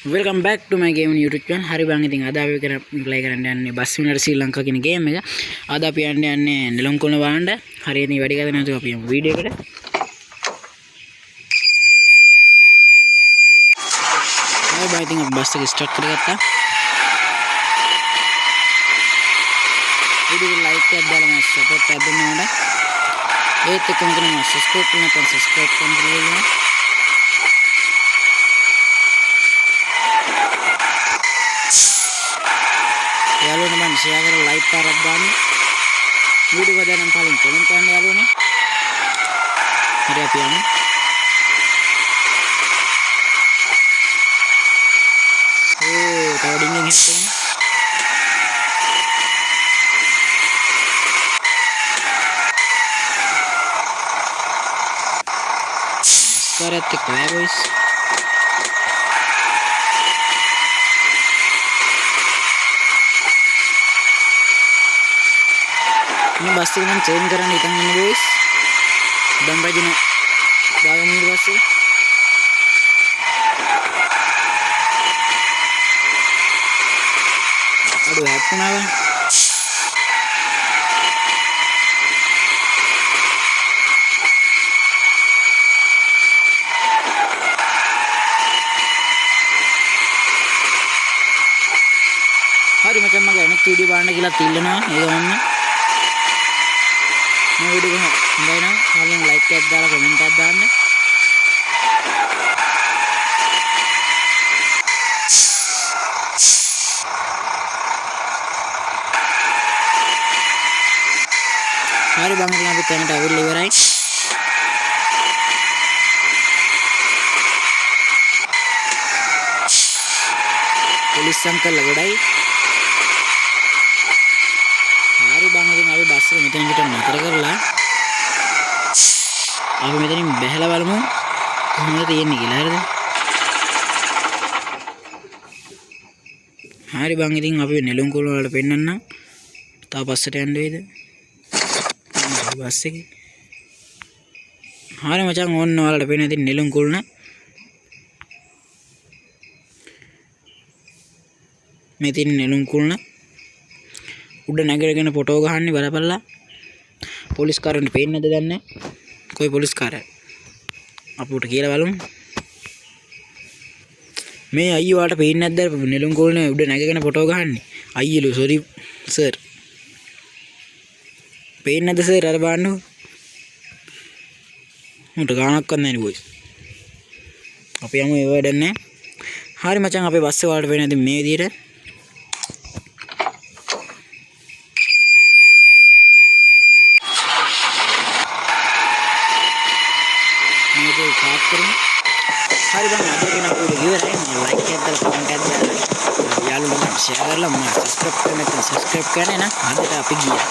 Welcome back to my game YouTube channel. Hari bang ඉතින් අද අපි play කරන්න යන්නේ බස් විනර් ශ්‍රී ලංකා කියන game එක. අද අපි යන්නේ නෙළුම්කුණ වහන්න. හරි ඉතින් වැඩි කතා නැතුව අපි යමු වීඩියෝ එකට. හරි බං ඉතින් බස් එක ස්ටාර්ට් කරගත්තා. වීඩියෝ ලයික් එකක් දාලා මම සපෝට් එකක් දෙන්න ඕනේ. ඒත් එක්කම තමයි subscribe කරන්න නැත්නම් subscribe කරන්න. යාළුවනේ මම ෂෙයා කරලා ලයික් පාරක් දාන්න. වීඩියෝ එක දාන්න කලින් කමෙන්ට් කරන්න යාළුවනේ. හරි අපි යමු. තව ඩිංගින් හිටෙන්නේ. මස්කරත් එක්ක boys. ini bus එක නම් චේන්ජ් කරන්න හිතන් ඉන්නේ boys. දැන් රජින දාගමු ඊට පස්සේ. අඩු හැප්පුණා බං. හරි මචං මගේ අනිත් වීඩියෝ බලන්න කියලා තිල්ලනවා. ඒක ගන්න. මේ වීඩියෝ එක හොඳයි නම් කලින් ලයික් එකක් දාලා කමෙන්ට් එකක් දාන්න. හරි බං ඉතින් අපි තැනට අවිල්ල ඉවරයි. පොලිස් අංකල්ලා ගොඩයි. හරි බං ඉතින් අපි බස් එක මෙතන පිට නතර කරලා අපි මෙතනින් බැහැලා බලමු කොහොමද තියෙන්නේ කියලා. හරිද? හරි බං ඉතින් අපි නෙළුම්කුණ වලට පෙන්නන්නම්. තව පස්සට යන්න වේද? බස් එකේ. හරි මචං ඕන්න ඔයාලට පෙන්න ඉතින් නෙළුම්කුණ. මේ තියෙන නෙළුම්කුණ. උඩ නැගගෙන ෆොටෝ ගහන්නේ බලපල්ලා. පොලිස් කාරයන්ට පේන්නේ නැද්ද දන්නේ. කොයි පොලිස් කාරය? අපි උට කියලා බලමු. මේ අයියෝ වාට පේන්නේ නැද්ද නෙළුම්කුණේ උඩ නැගගෙන ෆොටෝ ගහන්නේ? අයියලු සෝරි සර්. පේන්නේ නැද්ද සර් අර බලන්නකො. උට ගානක්වත් නැහැ නේ බොයිස්. අපි යමු ඒ වැඩ නැහැ. හරි මචං අපේ බස් එක වලට පේන්නේ නැද්ද මේ විදියට? මේක පාස් කරමු. හරි බං අද කෙනා අපේ ඉවරයි. මම ලයික් එකක් දාලා කමෙන්ට් එකක් දාලා යාළුවෝ මම ෂෙයා කරලා මම සබ්ස්ක්‍රයිබ් කරන්න නැත්නම් සබ්ස්ක්‍රයිබ් කරන්න නේ. අදට අපි ගියා.